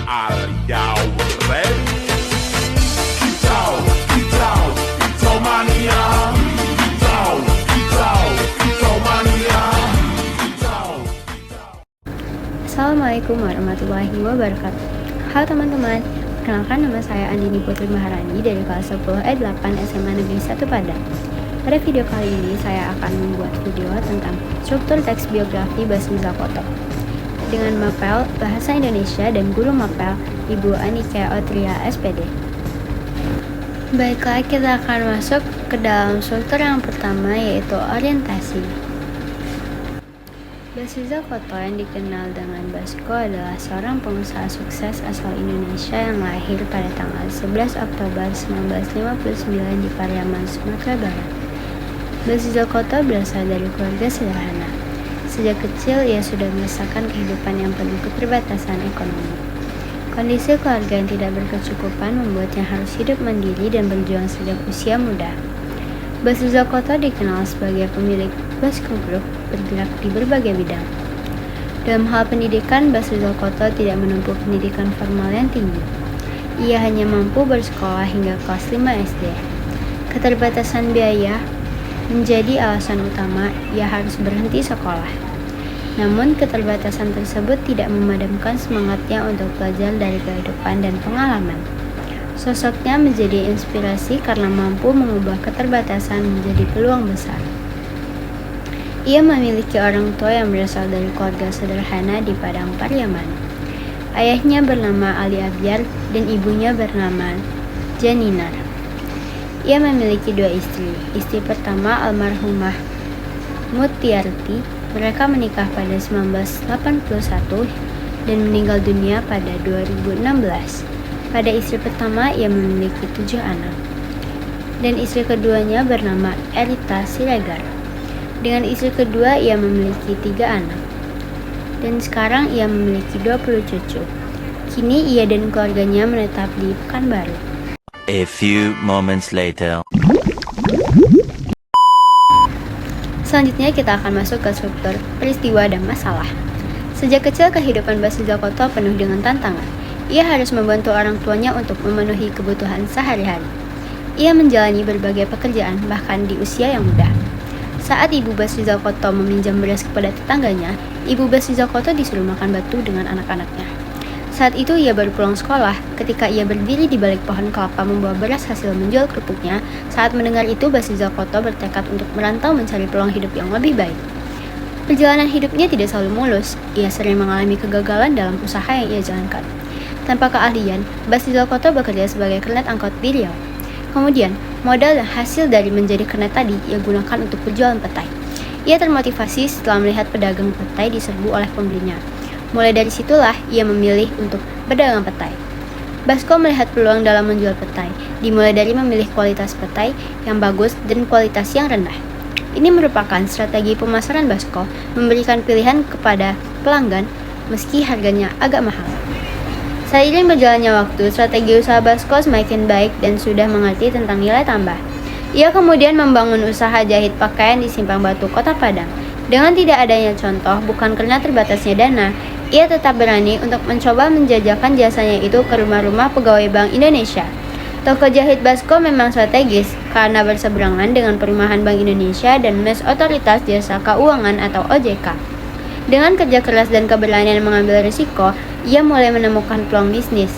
Are y'all ready? Kicau, kicau, kicau mania. Kicau, kicau, kicau mania. Kicau, kicau. Assalamualaikum warahmatullahi wabarakatuh. Halo teman-teman, perkenalkan nama saya Andini Putri Maharani dari kelas 10 E8 SMA Negeri 1 Padang. Pada video kali ini saya akan membuat video tentang struktur teks biografi Basriza Koto dengan mapel Bahasa Indonesia dan guru mapel Ibu Anike Otria SPD. Baiklah, kita akan masuk ke dalam struktur yang pertama, yaitu orientasi. Basriza Koto yang dikenal dengan Basko adalah seorang pengusaha sukses asal Indonesia yang lahir pada tanggal 11 Oktober 1959 di Pariaman, Sumatera Barat. Basriza Koto berasal dari keluarga sederhana. Sejak kecil ia sudah merasakan kehidupan yang penuh keterbatasan ekonomi. Kondisi keluarga yang tidak berkecukupan membuatnya harus hidup mandiri dan berjuang sejak usia muda. Basriza Koto dikenal sebagai pemilik Basko Group, bergerak di berbagai bidang. Dalam hal pendidikan, Basriza Koto tidak menempuh pendidikan formal yang tinggi. Ia hanya mampu bersekolah hingga kelas 5 SD. Keterbatasan biaya menjadi alasan utama ia harus berhenti sekolah. Namun, keterbatasan tersebut tidak memadamkan semangatnya untuk belajar dari kehidupan dan pengalaman. Sosoknya menjadi inspirasi karena mampu mengubah keterbatasan menjadi peluang besar. Ia memiliki orang tua yang berasal dari keluarga sederhana di Padang Pariaman. Ayahnya bernama Ali Abyar dan ibunya bernama Janinar. Ia memiliki dua istri. Istri pertama almarhumah Mutiarti. Mereka menikah pada 1981 dan meninggal dunia pada 2016. Pada istri pertama ia memiliki 7 anak. Dan istri keduanya bernama Erita Siregar. Dengan istri kedua ia memiliki 3 anak. Dan sekarang ia memiliki 20 cucu. Kini ia dan keluarganya menetap di Pekanbaru. A few moments later. Selanjutnya kita akan masuk ke struktur peristiwa dan masalah. Sejak kecil kehidupan Basriza Koto penuh dengan tantangan. Ia harus membantu orang tuanya untuk memenuhi kebutuhan sehari-hari. Ia menjalani berbagai pekerjaan bahkan di usia yang muda. Saat ibu Basriza Koto meminjam beras kepada tetangganya, ibu Basriza Koto disuruh makan batu dengan anak-anaknya. Saat itu ia baru pulang sekolah. Ketika ia berdiri di balik pohon kelapa membawa beras hasil menjual kerupuknya, saat mendengar itu Basriza Koto bertekad untuk merantau mencari peluang hidup yang lebih baik. Perjalanan hidupnya tidak selalu mulus. Ia sering mengalami kegagalan dalam usaha yang ia jalankan. Tanpa keahlian, Basriza Koto bekerja sebagai kernet angkot di Riau. Kemudian, modal dan hasil dari menjadi kernet tadi ia gunakan untuk berjualan petai. Ia termotivasi setelah melihat pedagang petai diserbu oleh pembelinya. Mulai dari situlah ia memilih untuk berdagang petai. Basko melihat peluang dalam menjual petai, dimulai dari memilih kualitas petai yang bagus dan kualitas yang rendah. Ini merupakan strategi pemasaran Basko, memberikan pilihan kepada pelanggan meski harganya agak mahal. Seiring berjalannya waktu, strategi usaha Basko semakin baik dan sudah mengerti tentang nilai tambah. Ia kemudian membangun usaha jahit pakaian di Simpang Batu, Kota Padang. Dengan tidak adanya contoh, bukan karena terbatasnya dana, ia tetap berani untuk mencoba menjajakan jasanya itu ke rumah-rumah pegawai Bank Indonesia. Toko jahit Basko memang strategis karena berseberangan dengan perumahan Bank Indonesia dan Mes Otoritas Jasa Keuangan atau OJK. Dengan kerja keras dan keberanian mengambil risiko, ia mulai menemukan peluang bisnis.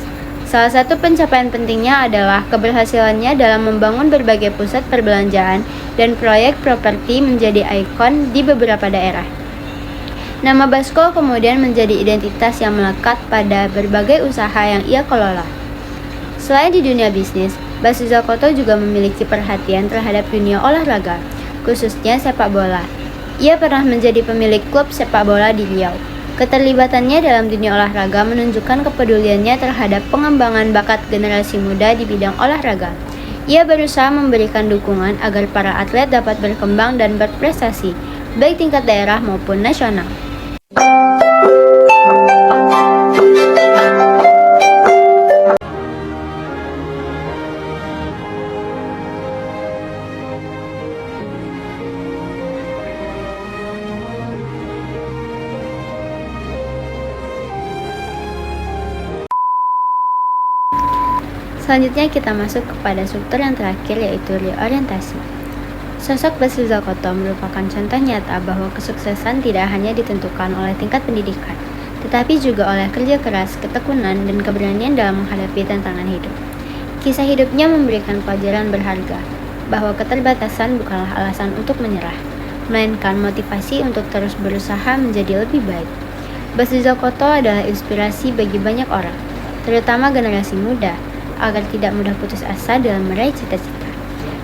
Salah satu pencapaian pentingnya adalah keberhasilannya dalam membangun berbagai pusat perbelanjaan dan proyek properti menjadi ikon di beberapa daerah. Nama Basko kemudian menjadi identitas yang melekat pada berbagai usaha yang ia kelola. Selain di dunia bisnis, Basriza Koto juga memiliki perhatian terhadap dunia olahraga, khususnya sepak bola. Ia pernah menjadi pemilik klub sepak bola di Riau. Keterlibatannya dalam dunia olahraga menunjukkan kepeduliannya terhadap pengembangan bakat generasi muda di bidang olahraga. Ia berusaha memberikan dukungan agar para atlet dapat berkembang dan berprestasi, baik tingkat daerah maupun nasional. Selanjutnya kita masuk kepada struktur yang terakhir, yaitu reorientasi. Sosok Basil Zakoto merupakan contoh nyata bahwa kesuksesan tidak hanya ditentukan oleh tingkat pendidikan, tetapi juga oleh kerja keras, ketekunan, dan keberanian dalam menghadapi tantangan hidup. Kisah hidupnya memberikan pelajaran berharga, bahwa keterbatasan bukanlah alasan untuk menyerah, melainkan motivasi untuk terus berusaha menjadi lebih baik. Basil Zakoto adalah inspirasi bagi banyak orang, terutama generasi muda, agar tidak mudah putus asa dalam meraih cita-cita.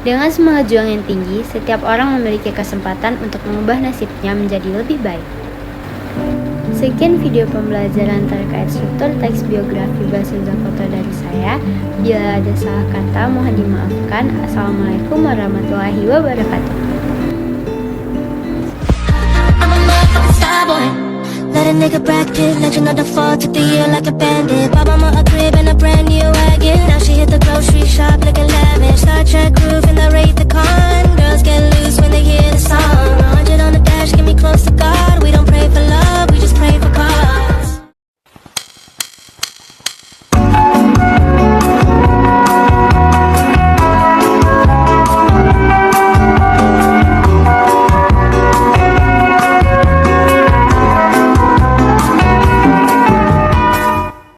Dengan semangat juang yang tinggi, setiap orang memiliki kesempatan untuk mengubah nasibnya menjadi lebih baik. Sekian video pembelajaran terkait struktur teks biografi Basil Zakoto dari saya. Bila ada salah kata, mohon dimaafkan. Assalamualaikum warahmatullahi wabarakatuh. Let a nigga bracket, legend of the fall, took the year like a bandit. Bought mama a crib and a brand